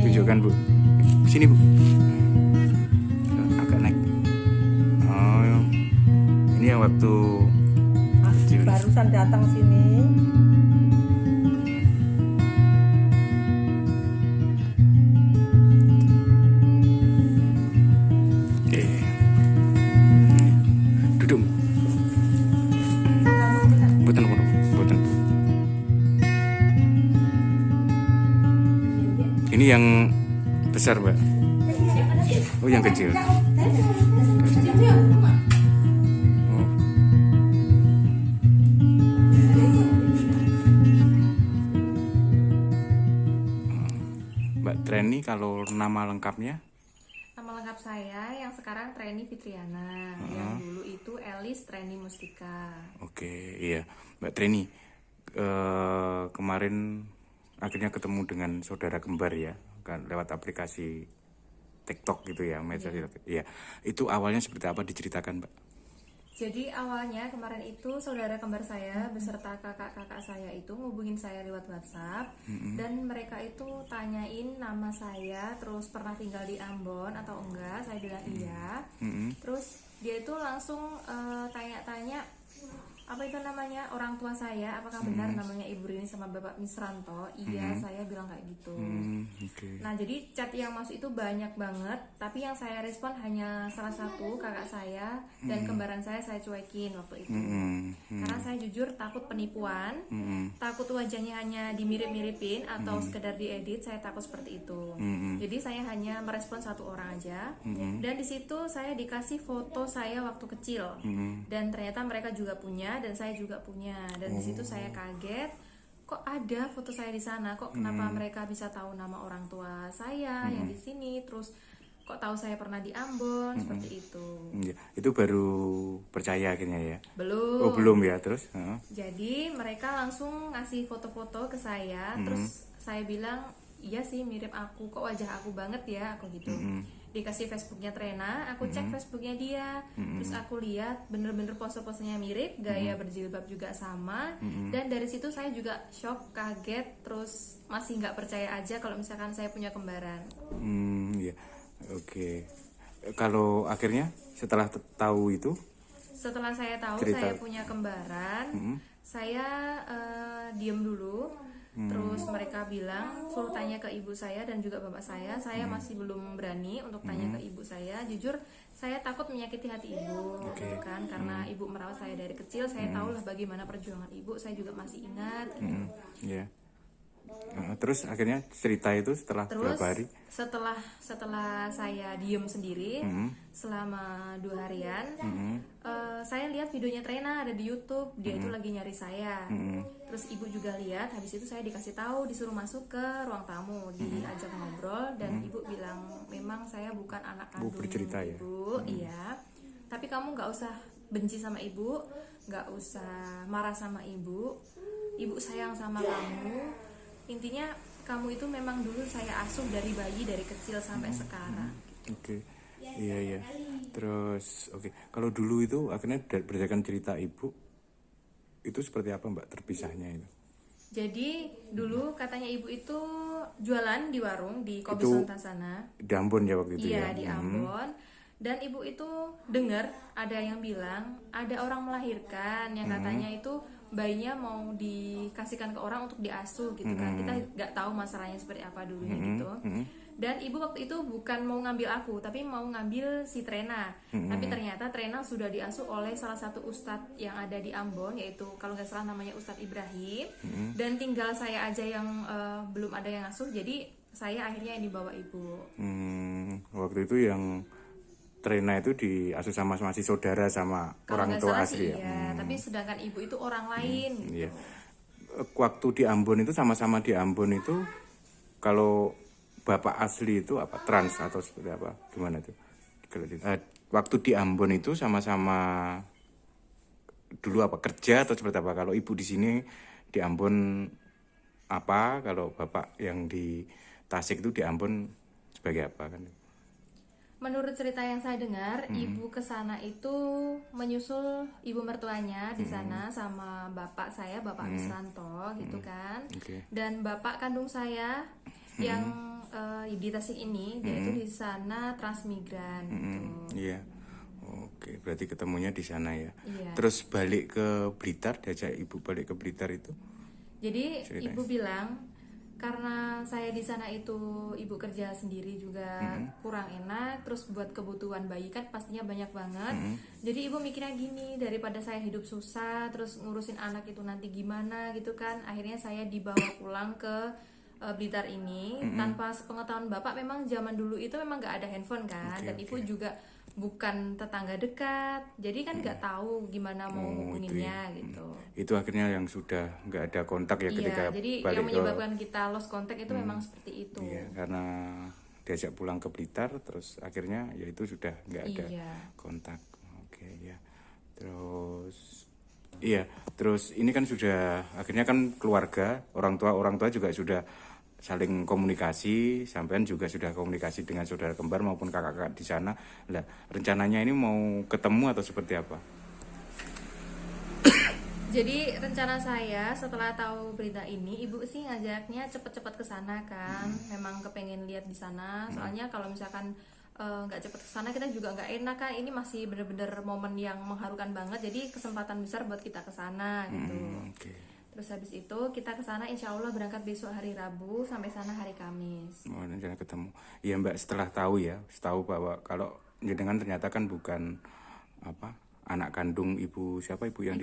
Tunjukkan Bu. Sini Bu. Agak naik. Oh, ini yang waktu kecil. Barusan datang sini. Oke. Duduk. Boten Bu. Boten Bu. Ini yang besar Mbak. Oh yang kecil. Oh. Mbak Treni kalau nama lengkapnya? Nama lengkap saya yang sekarang Treni Fitriana, yang dulu itu Elis Treni Mustika. Oke, iya Mbak Treni. Kemarin akhirnya ketemu dengan saudara kembar ya, kan lewat aplikasi TikTok gitu ya, medsos itu. Iya. Itu awalnya seperti apa, diceritakan Mbak? Jadi awalnya kemarin itu saudara kembar saya beserta kakak-kakak saya itu ngubungin saya lewat WhatsApp, dan mereka itu tanyain nama saya, terus pernah tinggal di Ambon atau enggak. Saya bilang iya. Terus dia itu langsung tanya-tanya apa itu namanya orang tua saya, apakah benar namanya Ibu Rini sama Bapak Misranto. Iya, saya bilang kayak gitu. Oke. Nah, jadi chat yang masuk itu banyak banget, tapi yang saya respon hanya salah satu kakak saya, dan kembaran saya cuekin waktu itu. Karena saya jujur takut penipuan, takut wajahnya hanya dimirip-miripin atau sekedar diedit. Saya takut seperti itu. Jadi saya hanya merespon satu orang aja, dan di situ saya dikasih foto saya waktu kecil, dan ternyata mereka juga punya dan saya juga punya. Dan di situ saya kaget, kok ada foto saya di sana, kok kenapa mereka bisa tahu nama orang tua saya yang di sini, terus kok tahu saya pernah di Ambon, seperti itu. Iya, itu baru percaya akhirnya ya? Belum. Oh belum ya, terus? Jadi mereka langsung ngasih foto-foto ke saya, terus saya bilang iya sih mirip aku, kok wajah aku banget ya, aku gitu. Dikasih Facebooknya Trena, aku cek Facebooknya dia, terus aku lihat bener-bener pose-posenya mirip, gaya berjilbab juga sama, dan dari situ saya juga shock, kaget, terus masih nggak percaya aja kalau misalkan saya punya kembaran. Iya, oke. Kalau akhirnya setelah tahu itu? Setelah saya tahu Cerita. saya punya kembaran, saya diem dulu. Terus mereka bilang suruh tanya ke ibu saya dan juga bapak saya. Saya masih belum berani untuk tanya ke ibu saya. Jujur saya takut menyakiti hati ibu, gitu kan, karena ibu merawat saya dari kecil. Saya tahulah bagaimana perjuangan ibu. Saya juga masih ingat. Gitu. Iya. Terus akhirnya cerita itu setelah Terus berapa hari? setelah saya diem sendiri selama 2 harian, saya lihat videonya Trena ada di YouTube. Dia itu lagi nyari saya. Terus ibu juga lihat. Habis itu saya dikasih tahu, disuruh masuk ke ruang tamu, diajak ngobrol, dan ibu bilang memang saya bukan anak kandung bercerita ya? ibu. Iya. Tapi kamu nggak usah benci sama ibu, nggak usah marah sama ibu. Ibu sayang sama kamu. Intinya kamu itu memang dulu saya asuh dari bayi, dari kecil sampai sekarang. Oke. Iya. Terus oke. Kalau dulu itu akhirnya berdasarkan cerita ibu itu seperti apa Mbak terpisahnya itu? Jadi dulu katanya ibu itu jualan di warung di Kobe Itu sana. di Ambon ya waktu itu ya? Iya, di Ambon. Dan ibu itu dengar ada yang bilang ada orang melahirkan yang katanya itu bayinya mau dikasihkan ke orang untuk diasuh gitu kan. Kita nggak tahu masalahnya seperti apa dulunya gitu. Dan ibu waktu itu bukan mau ngambil aku, tapi mau ngambil si Trena. Tapi ternyata Trena sudah diasuh oleh salah satu ustadz yang ada di Ambon, yaitu kalau nggak salah namanya Ustadz Ibrahim. Dan tinggal saya aja yang belum ada yang asuh, jadi saya akhirnya yang dibawa ibu. Waktu itu yang Trena itu diasuh sama masih saudara sama Kalau orang nggak tua salah asli sih, ya? iya. Tapi sedangkan ibu itu orang lain. Iya. Waktu di Ambon itu sama-sama di Ambon itu, kalau bapak asli itu apa, trans atau seperti apa, gimana tuh? Waktu di Ambon itu sama-sama dulu apa, kerja atau seperti apa? Kalau ibu di sini di Ambon apa, kalau bapak yang di Tasik itu di Ambon sebagai apa kan? Menurut cerita yang saya dengar, ibu kesana itu menyusul ibu mertuanya di sana sama bapak saya, Bapak Misranto gitu kan. Oke. Dan bapak kandung saya yang di Tasik ini, dia itu di sana transmigran gitu. Iya. Oke, berarti ketemunya di sana ya. Iya. Terus balik ke Blitar, diajak ibu balik ke Blitar itu. Jadi Ceritain. ibu bilang karena saya di sana itu ibu kerja sendiri juga kurang enak, terus buat kebutuhan bayi kan pastinya banyak banget. Jadi ibu mikirnya gini, daripada saya hidup susah terus ngurusin anak itu nanti gimana gitu kan. Akhirnya saya dibawa pulang ke Blitar ini tanpa sepengetahuan bapak. Memang zaman dulu itu memang nggak ada handphone kan, dan ibu juga bukan tetangga dekat, jadi kan nggak tahu gimana mau hubunginnya gitu. Itu akhirnya yang sudah nggak ada kontak ya ketika Iya, jadi balik yang menyebabkan kita lost contact itu memang seperti itu. Iya, karena diajak pulang ke Blitar, terus akhirnya ya itu sudah nggak ada kontak. Oke ya. Terus ini kan sudah akhirnya kan keluarga, orang tua juga sudah saling komunikasi, sampean juga sudah komunikasi dengan saudara kembar maupun kakak-kakak di sana. Lah, rencananya ini mau ketemu atau seperti apa? Jadi rencana saya setelah tahu berita ini, ibu sih ngajaknya cepet-cepet ke sana kan. Memang kepengen lihat di sana. Soalnya kalau misalkan nggak cepet ke sana kita juga nggak enak kan. Ini masih bener-bener momen yang mengharukan banget. Jadi kesempatan besar buat kita ke sana gitu. Terus habis itu kita ke sana, insya Allah berangkat besok hari Rabu, sampai sana hari Kamis. Oh, rencana ketemu. Iya Mbak, setelah tahu bahwa kalau jenengan ternyata kan bukan anak kandung ibu siapa ibu yang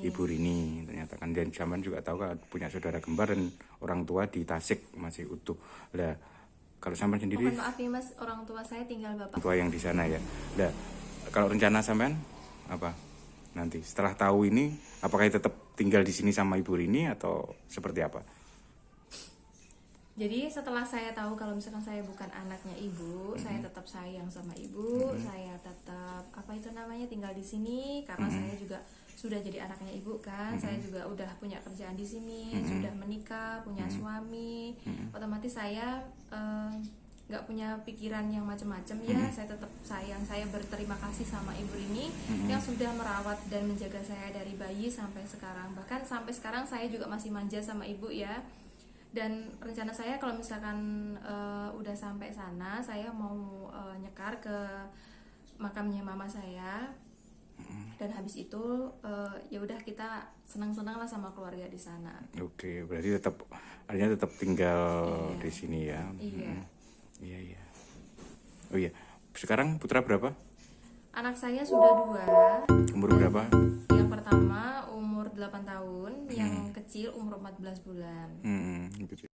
Ibu Rini ternyata kan, dan zaman juga tahu kan punya saudara kembar dan orang tua di Tasik masih utuh. Lah kalau sampean sendiri, mohon maaf nih Mas, orang tua saya tinggal bapak tua yang di sana ya. Lah kalau rencana sampean apa nanti setelah tahu ini, apakah tetap tinggal di sini sama Ibu Rini atau seperti apa? Jadi setelah saya tahu kalau misalkan saya bukan anaknya ibu, saya tetap sayang sama ibu, saya tetap tinggal di sini karena saya juga sudah jadi anaknya ibu kan, saya juga udah punya kerjaan di sini, sudah menikah, punya suami, otomatis saya nggak punya pikiran yang macam-macam ya. Saya tetap sayang, saya berterima kasih sama Ibu Rini yang sudah merawat dan menjaga saya dari bayi sampai sekarang. Bahkan sampai sekarang saya juga masih manja sama ibu ya. Dan rencana saya kalau misalkan udah sampai sana, saya mau nyekar ke makamnya mama saya. Dan habis itu ya udah kita senang-senang lah sama keluarga di sana. Oke, berarti artinya tetap tinggal di sini ya. Iya. Iya. Oh iya, sekarang putra berapa? Anak saya sudah 2. Umur berapa? Yang pertama umur 8 tahun, yang kecil umur 14 bulan. Gitu.